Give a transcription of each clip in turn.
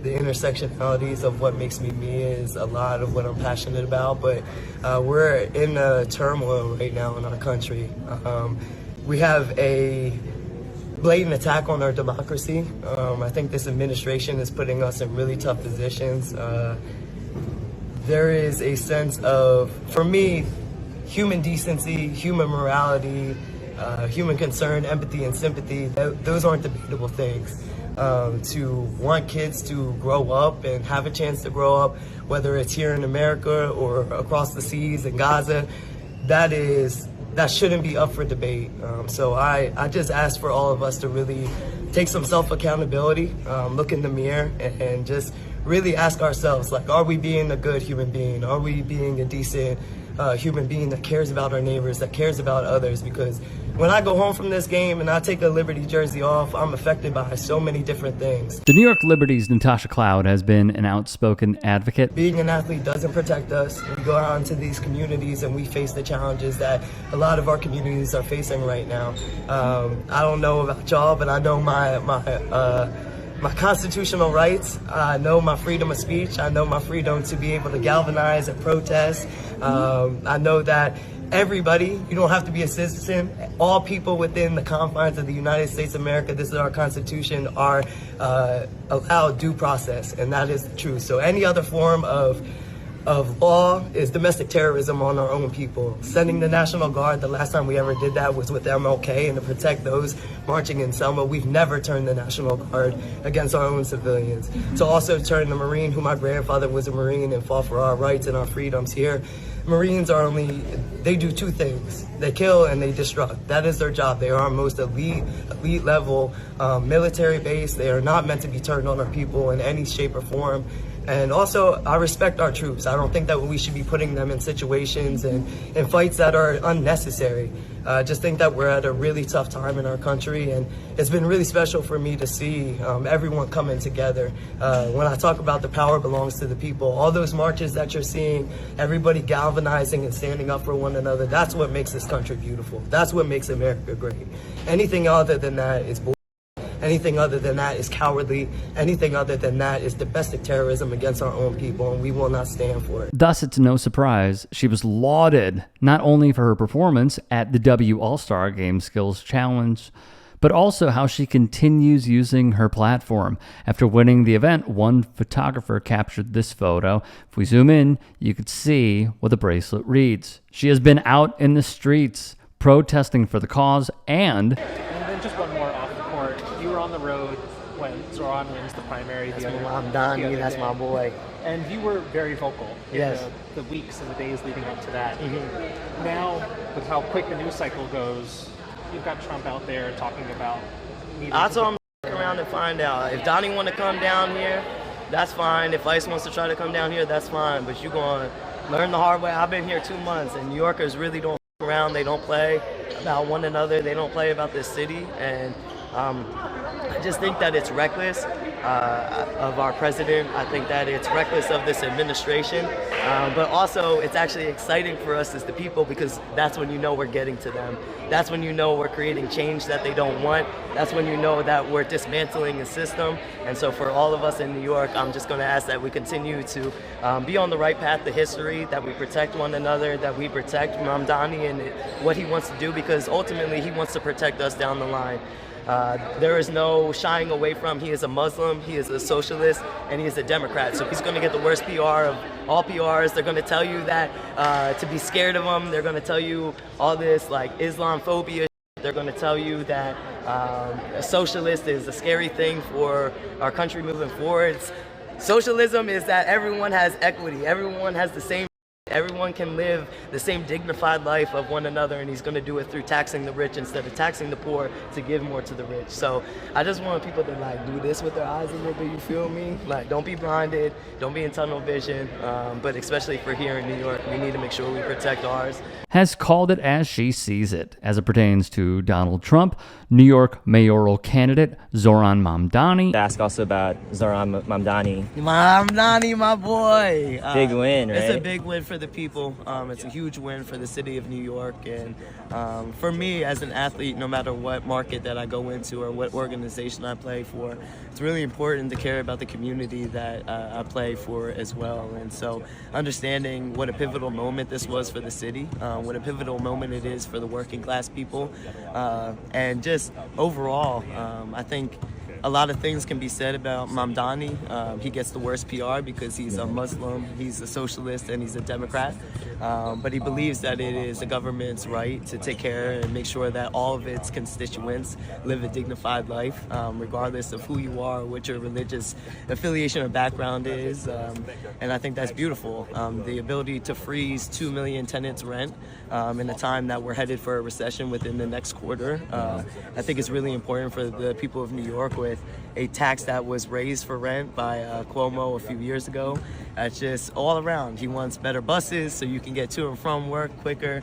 The intersectionalities of what makes me me is a lot of what I'm passionate about, but we're in a turmoil right now in our country. We have a blatant attack on our democracy. I think this administration is putting us in really tough positions. There is a sense of, for me, human decency, human morality, human concern, empathy, and sympathy. Those aren't debatable things. To want kids to grow up and have a chance to grow up, whether it's here in America or across the seas in Gaza, that shouldn't be up for debate. So I just ask for all of us to really take some self-accountability, look in the mirror, and just really ask ourselves, like, are we being a good human being? Are we being a decent human being that cares about our neighbors, that cares about others? Because when I go home from this game and I take a Liberty jersey off, I'm affected by so many different things. The New York Liberty's Natasha Cloud has been an outspoken advocate. Being an athlete doesn't protect us. We go out into these communities and we face the challenges that a lot of our communities are facing right now. I don't know about y'all, but I know my constitutional rights. I know my freedom of speech. I know my freedom to be able to galvanize and protest. I know that everybody, you don't have to be a citizen, all people within the confines of the United States of America, this is our Constitution, are allowed due process, and that is the truth. So any other form of law is domestic terrorism on our own people. Sending the National Guard, the last time we ever did that was with MLK, and to protect those marching in Selma. We've never turned the National Guard against our own civilians. To also turn the Marine, who my grandfather was a Marine and fought for our rights and our freedoms here. Marines are they do two things. They kill and they destruct. That is their job. They are our most elite level military base. They are not meant to be turned on our people in any shape or form. And also, I respect our troops. I don't think that we should be putting them in situations and in fights that are unnecessary. I just think that we're at a really tough time in our country, and it's been really special for me to see everyone coming together. When I talk about the power belongs to the people, all those marches that you're seeing, everybody galvanizing and standing up for one another, that's what makes this country beautiful. That's what makes America great. Anything other than that is bullshit. Anything other than that is cowardly. Anything other than that is domestic terrorism against our own people, and we will not stand for it. Thus, it's no surprise she was lauded not only for her performance at the WNBA All-Star Skills Challenge, but also how she continues using her platform. After winning the event, one photographer captured this photo. If we zoom in, you could see what the bracelet reads. She has been out in the streets protesting for the cause and then just one more off the court. You were on the road when Zoran wins the primary. I'm Donnie, that's my boy. And you were very vocal in yes. the weeks and the days leading up to that. Mm-hmm. Now, with how quick the news cycle goes, you've got Trump out there talking about... I told him to come around and find out. If Donnie want to come down here, that's fine. If Ice wants to try to come down here, that's fine. But you're going to learn the hard way. I've been here 2 months, and New Yorkers really don't around. They don't play about one another. They don't play about this city. And I just think that it's reckless of our president. I think that it's reckless of this administration. But also, it's actually exciting for us as the people, because that's when you know we're getting to them. That's when you know we're creating change that they don't want. That's when you know that we're dismantling a system. And so for all of us in New York, I'm just going to ask that we continue to be on the right path to history, that we protect one another, that we protect Mamdani and what he wants to do, because ultimately he wants to protect us down the line. There is no shying away from. He is a Muslim, he is a socialist, and he is a Democrat. So he's going to get the worst PR of all PRs. They're going to tell you that to be scared of him. They're going to tell you all this like Islamophobia. They're going to tell you that a socialist is a scary thing for our country moving forward. Socialism is that everyone has equity. Everyone has the same. Everyone can live the same dignified life of one another, and he's going to do it through taxing the rich instead of taxing the poor to give more to the rich. So I just want people to like do this with their eyes a little bit, you feel me? Like, don't be blinded, don't be in tunnel vision, but especially for here in New York, we need to make sure we protect ours. Has called it as she sees it as it pertains to Donald Trump, New York mayoral candidate Zoran Mamdani. Ask also about Zoran Mamdani. Mamdani, my boy. Big win, right? It's a big win for for the people. It's a huge win for the city of New York, and for me as an athlete, no matter what market that I go into or what organization I play for, it's really important to care about the community that I play for as well. And so understanding what a pivotal moment this was for the city, what a pivotal moment it is for the working class people, and just overall, I think a lot of things can be said about Mamdani. He gets the worst PR because he's a Muslim, he's a socialist, and he's a Democrat. But he believes that it is the government's right to take care and make sure that all of its constituents live a dignified life, regardless of who you are, what your religious affiliation or background is. And I think that's beautiful. The ability to freeze 2 million tenants' rent in a time that we're headed for a recession within the next quarter, I think is really important for the people of New York, with a tax that was raised for rent by Cuomo a few years ago. It's just all around. He wants better buses so you can get to and from work quicker.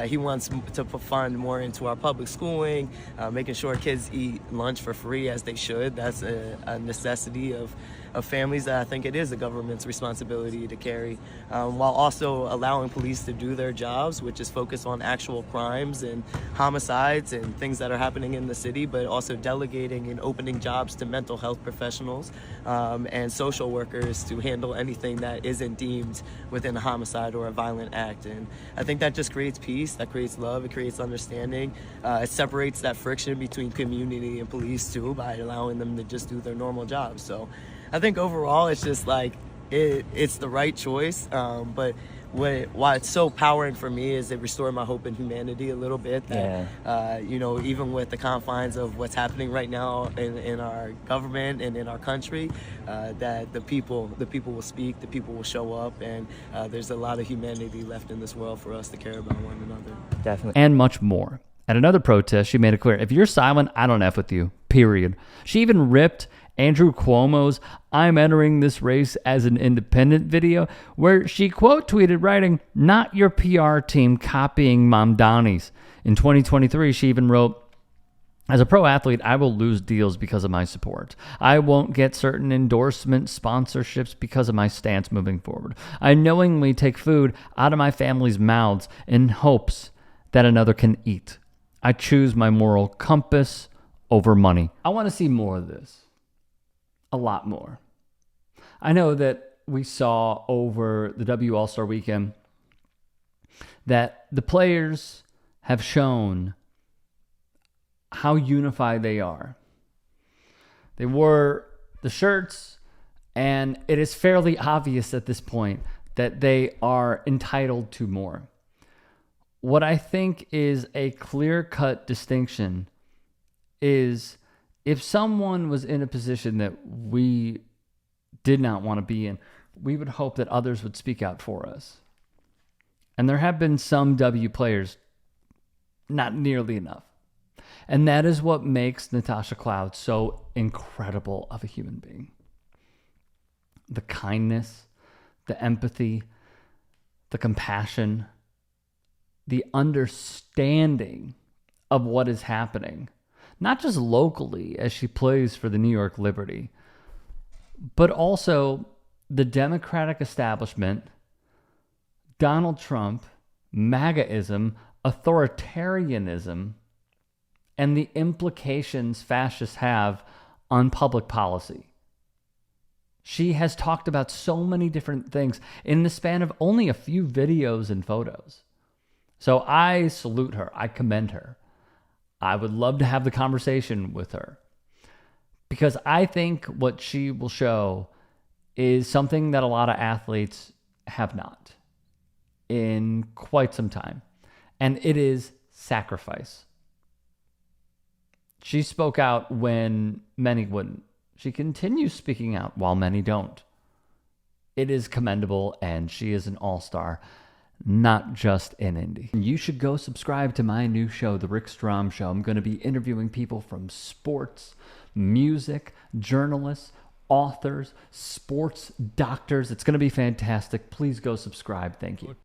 He wants to fund more into our public schooling, making sure kids eat lunch for free as they should. That's a necessity of families that I think it is the government's responsibility to carry, while also allowing police to do their jobs, which is focused on actual crimes and homicides and things that are happening in the city, but also delegating and opening jobs to mental health professionals and social workers to handle anything that isn't deemed within a homicide or a violent act. And I think that just creates peace, that creates love, it creates understanding. It separates that friction between community and police too, by allowing them to just do their normal jobs. So I think overall it's just like it's the right choice, but why it's so powering for me is it restored my hope in humanity a little bit, that you know, even with the confines of what's happening right now in our government and in our country, that the people will speak, the people will show up, and there's a lot of humanity left in this world for us to care about one another. Definitely. And much more. At another protest, she made it clear, if you're silent, I don't F with you, period. She even ripped Andrew Cuomo's "I'm entering this race as an independent" video, where she quote tweeted writing, "Not your PR team copying Mamdani's." In 2023, she even wrote, "As a pro athlete, I will lose deals because of my support. I won't get certain endorsement sponsorships because of my stance moving forward. I knowingly take food out of my family's mouths in hopes that another can eat. I choose my moral compass over money." I want to see more of this. A lot more. I know that we saw over the W All-Star weekend that the players have shown how unified they are. They wore the shirts, and it is fairly obvious at this point that they are entitled to more. What I think is a clear-cut distinction is, if someone was in a position that we did not want to be in, we would hope that others would speak out for us. And there have been some W players, not nearly enough. And that is what makes Natasha Cloud so incredible of a human being. The kindness, the empathy, the compassion, the understanding of what is happening. Not just locally as she plays for the New York Liberty, but also the Democratic establishment, Donald Trump, MAGAism, authoritarianism, and the implications fascists have on public policy. She has talked about so many different things in the span of only a few videos and photos. So I salute her. I commend her. I would love to have the conversation with her, because I think what she will show is something that a lot of athletes have not in quite some time, and it is sacrifice. She spoke out when many wouldn't. She continues speaking out while many don't. It is commendable, and she is an all-star, not just in Indy. You should go subscribe to my new show, The Rick Strom Show. I'm going to be interviewing people from sports, music, journalists, authors, sports doctors. It's going to be fantastic. Please go subscribe. Thank you.